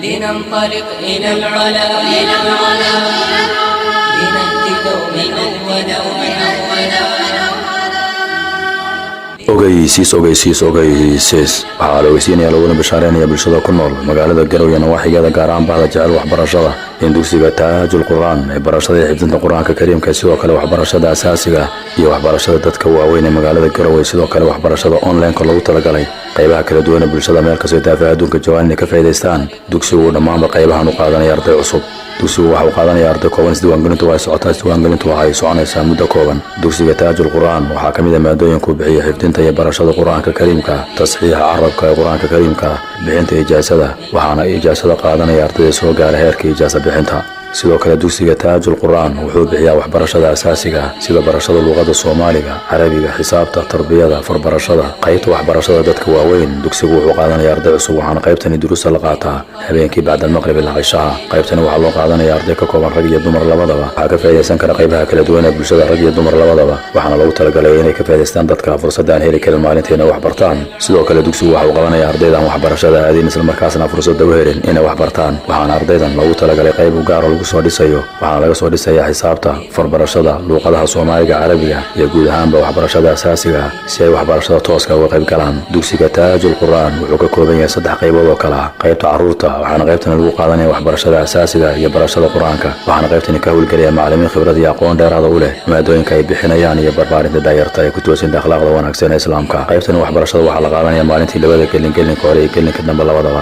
لننطلق إلى العلا لنأتي دوما أولا ogeysiis waxaa la weysiinaya laguna bashaareynaya bulshada ku nool magaalada Garowe iyo nawaaxigeeda gaar ahaan bahda jecel waxbarashada in dugsiga Taajul Qur'aan ee barashada iyo xifdinta Qur'aanka Kariimka sidoo kale waxbarashada asaasiga iyo waxbarashada dadka waaweyn ee magaalada Garowe sidoo kale waxbarashada online-ka lagu talagalay qaybaha kala duwan ee bulshada meel kasta daafaha adduunka jawaan ka faa'iideystaan dugsigu dhammaanba qaybahan u qaadanaya arday cusub dugsigu waxa uu qaadanaya arday kooban isdiiwaangelintu waa socotaa isdiiwaangelintu waxay soconaysaa muddo kooban dugsiga Taajul Qur'aan waxaa ka mid ah maadooyinka uu bixiyo xifdinta iyo barashada Qur'aanka Kariimka tasxiixa carabka ee Qur'aanka Kariimka bixinta ijaasada waxaana ijaasada qaadanaya ardayda soo gaara heerka ijaasa bixinta sidoo kale dugsiga Taajul Qur'aan wuxuu bixiyaa waxbarashada asaasiga sida barashada luqadda Soomaaliga Carabiga xisaabta tarbiyada farbarashada qaybta waxbarashada dadka waaweyn dugsigu wuxuu qaadanayaa arday cusub waxaana qaybtani duruusta la qaataa habeenkii bacda maqrib ilaa cishaa qaybtani waxaa loo qaadanayaa arday ka kooban rag iyo dumar labadaba waxaa ka faa'iideysan kara qaybaha kala duwan ee bulshada rag iyo dumar labadaba waxaana lagu talagalay inay ka faa'iideystaan dadka fursad aan heli karin maalintii inay wax bartaan sidoo kale dugsigu waxa uu qabanayaa ardayda aan waxbarashada aadin isla markaasna fursad u helin inay wax bartaan waxaana ardaydan lagu talagalay qayb gaar ah soo dhisayo waxaana laga soo dhisayaa xisaabta farbarashada luqadaha Soomaaliga Carabiga iyo guud ahaanba waxbarashada asaasiga si ay waxbarashada tooska uga qayb galaan dugsiga Taajul Qur'aan wuxuu ka kooban yahay 3 qaybood oo kala qaybta carruurta waxaana qaybtan lagu qaadanayaa waxbarashada asaasiga iyo barashada Qur'aanka waxaana qaybtan ka hawlgelaya macallimiin khibrad iyo aqoon dheeraad u leh maadooyinka ay bixinayaan iyo barbaarinta da'yarta ee ku toosin akhlaaqda wanaagsan ee islaamka qaybtan waxbarashada waxaa la qaadanayaa maalintii labada gelinka hore iyo gelinka dambe labadaba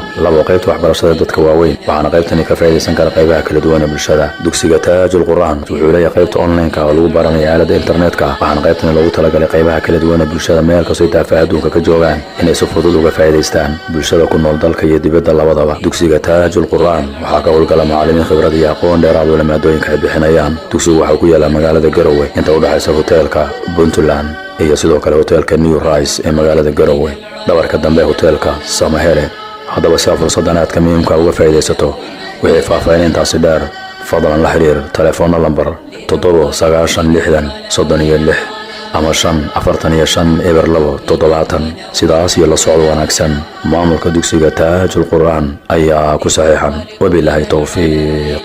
qaybta waxbarashada dadka waaweyn waxaana qaybtan ka faa'iideysan kara qaybaha kala duwan ee bulshada dugsiga Taajul Qur'aan wuxuu leeyahay qaybta online-ka oo lagu baranayo aalada internet-ka waxaana qaybtan lagu talagalay qaybaha kala duwan ee bulshada meel kasta daafaha adduunka ka joogaan inay si fudud uga faa'iideystaan bulshada ku nool dalka iyo dibadda labadaba dugsiga Taajul Qur'aan waxaa ka howlgala macallimiin khibrad iyo aqoon dheeraad u leh maadooyinka ay bixinayaan dugsigu waxa uu ku yaalaa magaalada Garowe inta u dhaxaysa hoteelka Puntland iyo sidoo kale hoteelka New Rise ee magaalada Garowe dhabarka dambe hoteelka Samahele haddaba si fursadan aad ka muhiimka uga faa'iideysato wixii faahfaahintaasi dheer fadlan la xiriir telefoon number 79636 ama 545 sidaas iyo la socod wanaagsan maamulka dugsiga Taajul Qur'aan ayaa ku saxiixan wabillahi tawfiiq